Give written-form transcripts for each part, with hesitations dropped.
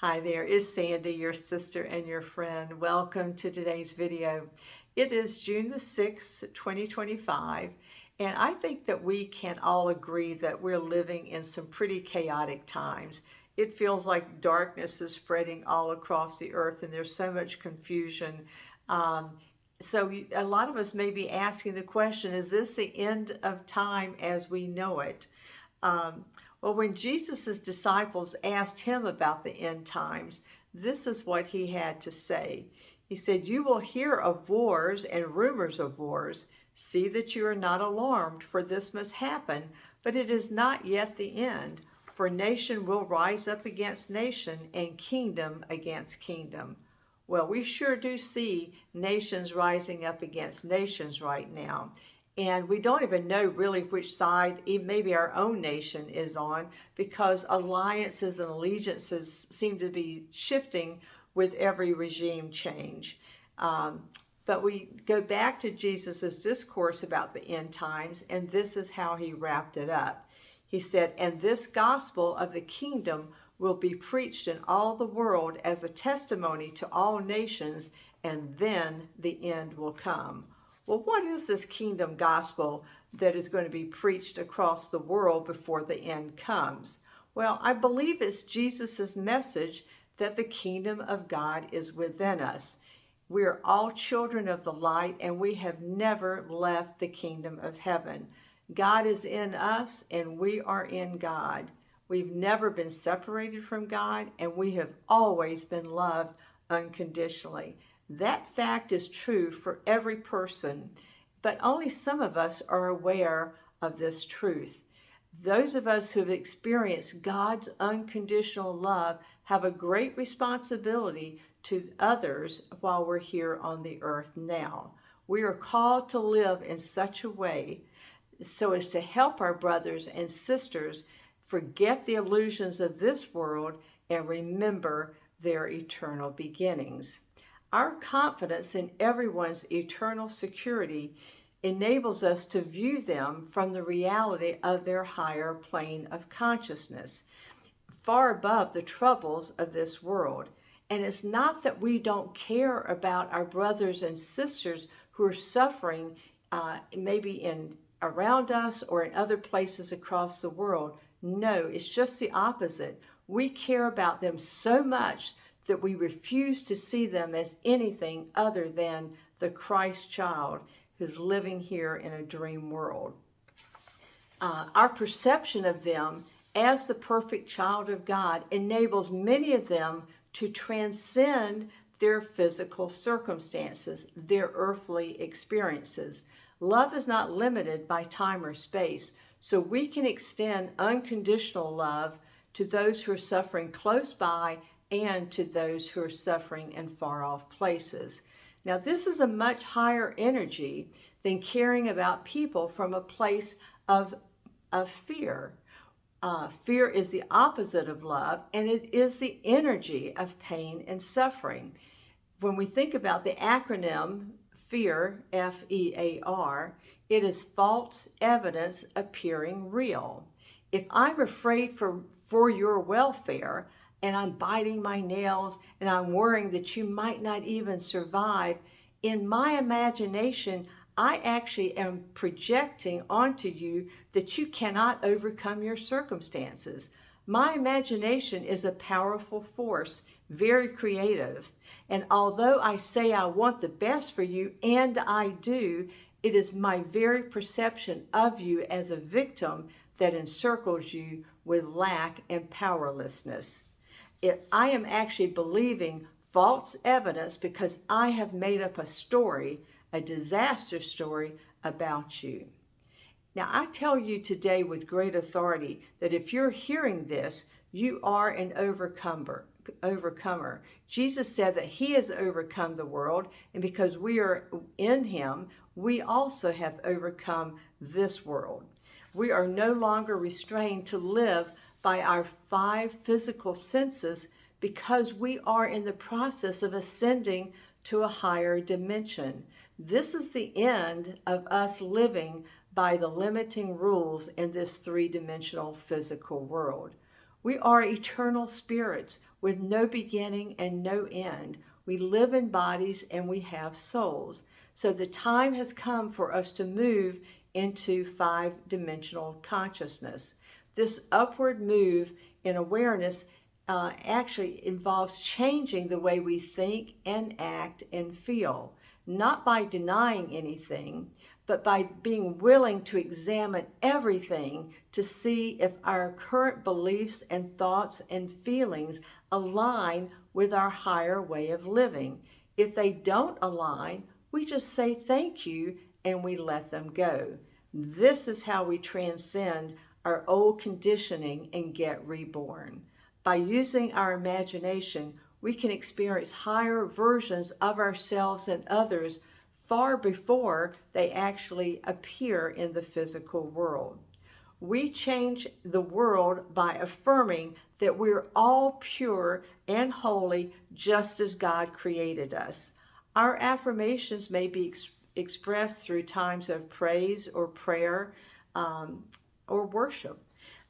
Hi there, it's Sandy, your sister and your friend. Welcome to today's video. It is June the 6th, 2025, and I think that we can all agree that we're living in some pretty chaotic times. It feels like darkness is spreading all across the earth and there's so much confusion. A lot of us may be asking the question, is this the end of time as we know it? Um, well, when Jesus' disciples asked him about the end times, this is what he had to say. He said, "You will hear of wars and rumors of wars. See that you are not alarmed, for this must happen, but it is not yet the end. For nation will rise up against nation and kingdom against kingdom." Well, we sure do see nations rising up against nations right now. And we don't even know really which side maybe our own nation is on, because alliances and allegiances seem to be shifting with every regime change. But we go back to Jesus's discourse about the end times, and this is how he wrapped it up. He said, "And this gospel of the kingdom will be preached in all the world as a testimony to all nations, and then the end will come." Well, what is this kingdom gospel that is going to be preached across the world before the end comes? Well, I believe it's Jesus's message that the kingdom of God is within us. We are all children of the light, and we have never left the kingdom of heaven. God is in us, and we are in God. We've never been separated from God, and we have always been loved unconditionally. That fact is true for every person, but only some of us are aware of this truth. Those of us who have experienced God's unconditional love have a great responsibility to others while we're here on the earth now. We are called to live in such a way so as to help our brothers and sisters forget the illusions of this world and remember their eternal beginnings. Our confidence in everyone's eternal security enables us to view them from the reality of their higher plane of consciousness, far above the troubles of this world. And it's not that we don't care about our brothers and sisters who are suffering, maybe around us or in other places across the world. No, it's just the opposite. We care about them so much that we refuse to see them as anything other than the Christ child who's living here in a dream world. Our perception of them as the perfect child of God enables many of them to transcend their physical circumstances, their earthly experiences. Love is not limited by time or space, so we can extend unconditional love to those who are suffering close by and to those who are suffering in far-off places. Now, this is a much higher energy than caring about people from a place of fear. Fear is the opposite of love, and it is the energy of pain and suffering. When we think about the acronym FEAR, F-E-A-R, it is false evidence appearing real. If I'm afraid for your welfare, and I'm biting my nails, and I'm worrying that you might not even survive, in my imagination, I actually am projecting onto you that you cannot overcome your circumstances. My imagination is a powerful force, very creative. And although I say I want the best for you, and I do, it is my very perception of you as a victim that encircles you with lack and powerlessness. I am actually believing false evidence because I have made up a story, a disaster story about you. Now, I tell you today with great authority that if you're hearing this, you are an overcomer. Jesus said that he has overcome the world, and because we are in him, we also have overcome this world. We are no longer restrained to live by our 5 physical senses because we are in the process of ascending to a higher dimension. This is the end of us living by the limiting rules in this 3-dimensional physical world. We are eternal spirits with no beginning and no end. We live in bodies and we have souls. So the time has come for us to move into five-dimensional consciousness. This upward move in awareness actually involves changing the way we think and act and feel, not by denying anything, but by being willing to examine everything to see if our current beliefs and thoughts and feelings align with our higher way of living. If they don't align, we just say thank you and we let them go. This is how we transcend our old conditioning and get reborn. By using our imagination, we can experience higher versions of ourselves and others far before they actually appear in the physical world. We change the world by affirming that we're all pure and holy just as God created us. Our affirmations may be expressed through times of praise or prayer or worship.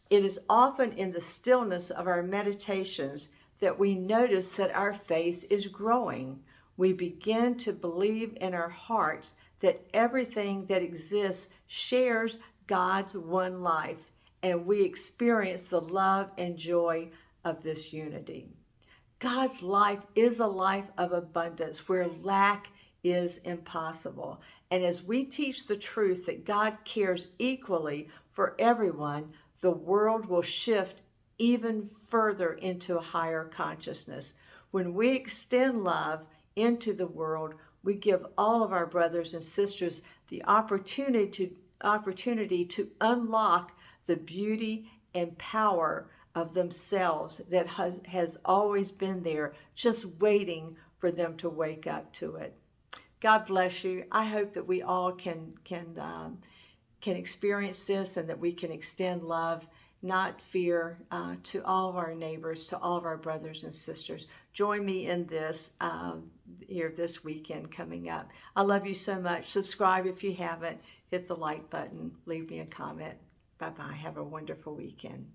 It is often in the stillness of our meditations that we notice that our faith is growing. We begin to believe in our hearts that everything that exists shares God's one life, and we experience the love and joy of this unity. God's life is a life of abundance where lack is impossible. And as we teach the truth that God cares equally for everyone, the world will shift even further into a higher consciousness. When we extend love into the world, we give all of our brothers and sisters the opportunity to unlock the beauty and power of themselves that has always been there, just waiting for them to wake up to it. God bless you. I hope that we all can experience this and that we can extend love, not fear, to all of our neighbors, to all of our brothers and sisters. Join me in this here this weekend coming up. I love you so much. Subscribe if you haven't. Hit the like button. Leave me a comment. Bye-bye. Have a wonderful weekend.